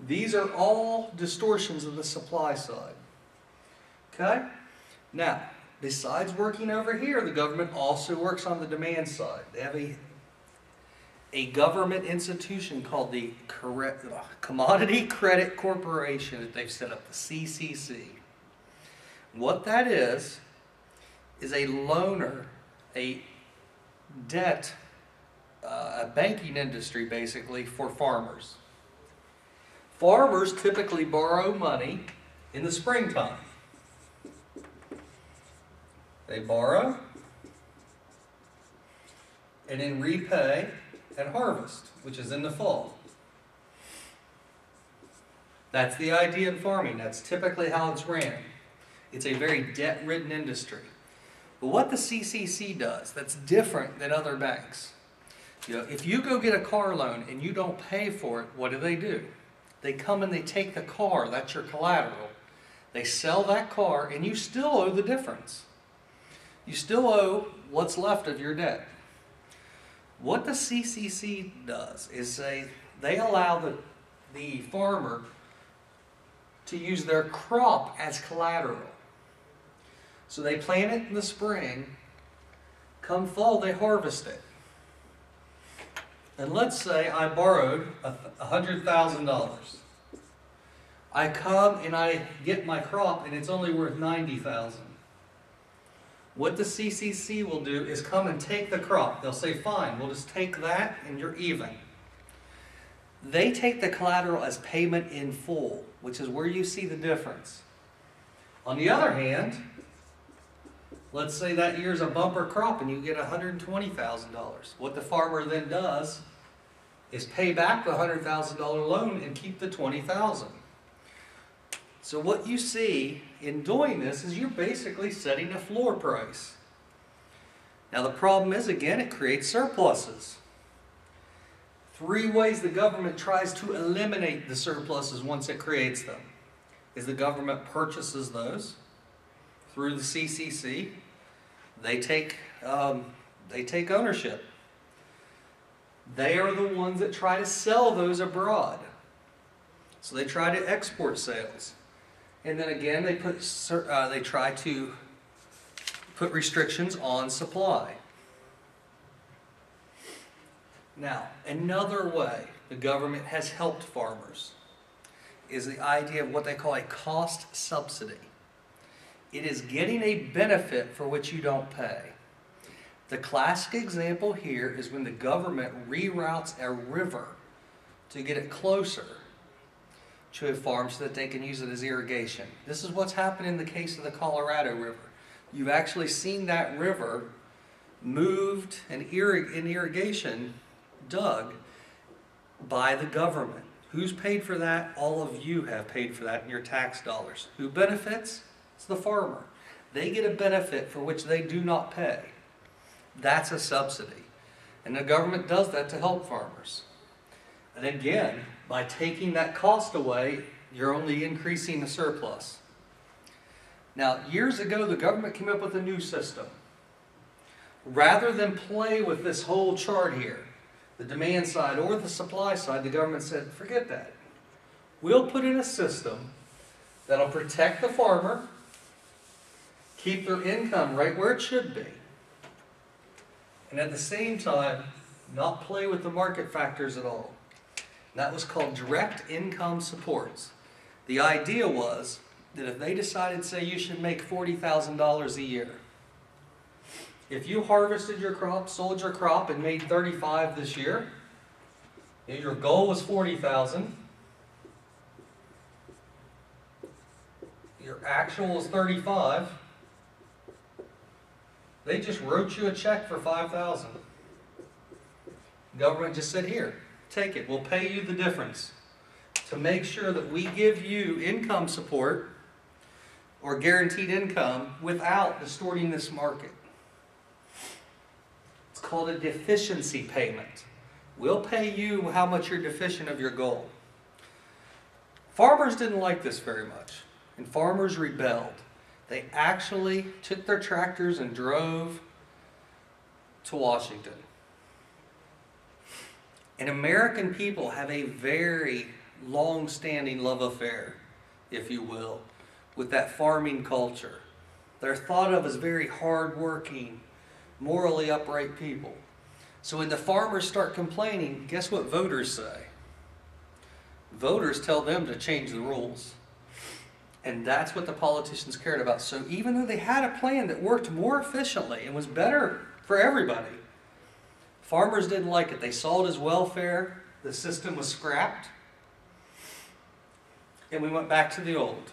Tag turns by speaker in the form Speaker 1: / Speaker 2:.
Speaker 1: These are all distortions of the supply side. Okay? Now, besides working over here, the government also works on the demand side. They have a government institution called the Commodity Credit Corporation that they've set up, the CCC. What that is a loaner, a debt, a banking industry basically for farmers. Farmers typically borrow money in the springtime. They borrow and then repay at harvest, which is in the fall. That's the idea in farming. That's typically how it's ran. It's a very debt-ridden industry. But what the CCC does that's different than other banks, if you go get a car loan and you don't pay for it, what do? They come and they take the car, that's your collateral. They sell that car and you still owe the difference. You still owe what's left of your debt. What the CCC does is they allow the farmer to use their crop as collateral. So they plant it in the spring, come fall they harvest it. And let's say I borrowed $100,000. I come and I get my crop and it's only worth $90,000. What the CCC will do is come and take the crop. They'll say, fine, we'll just take that and you're even. They take the collateral as payment in full, which is where you see the difference. On the other hand, let's say that year's a bumper crop and you get $120,000. What the farmer then does is pay back the $100,000 loan and keep the $20,000. So what you see in doing this is you're basically setting a floor price. Now the problem is, again, it creates surpluses. 3 ways the government tries to eliminate the surpluses once it creates them is the government purchases those through the CCC. They take ownership. They are the ones that try to sell those abroad. So they try to export sales. And then again, they try to put restrictions on supply. Now, another way the government has helped farmers is the idea of what they call a cost subsidy. It is getting a benefit for which you don't pay. The classic example here is when the government reroutes a river to get it closer to a farm so that they can use it as irrigation. This is what's happened in the case of the Colorado River. You've actually seen that river moved and in irrigation dug by the government. Who's paid for that? All of you have paid for that in your tax dollars. Who benefits? It's the farmer. They get a benefit for which they do not pay. That's a subsidy. And the government does that to help farmers. And again, by taking that cost away, you're only increasing the surplus. Now, years ago, the government came up with a new system. Rather than play with this whole chart here, the demand side or the supply side, the government said, forget that. We'll put in a system that'll protect the farmer, keep their income right where it should be, and at the same time, not play with the market factors at all. That was called direct income supports. The idea was that if they decided, say, you should make $40,000 a year, if you harvested your crop, sold your crop, and made $35,000 this year, and your goal was $40,000, your actual was $35,000, they just wrote you a check for $5,000. Government just said, here, take it. We'll pay you the difference to make sure that we give you income support or guaranteed income without distorting this market. It's called a deficiency payment. We'll pay you how much you're deficient of your goal. Farmers didn't like this very much, and farmers rebelled. They actually took their tractors and drove to Washington. And American people have a very, long-standing love affair, if you will, with that farming culture. They're thought of as very hard-working, morally upright people. So when the farmers start complaining, guess what voters say? Voters tell them to change the rules. And that's what the politicians cared about. So even though they had a plan that worked more efficiently and was better for everybody, farmers didn't like it. They saw it as welfare. The system was scrapped. And we went back to the old.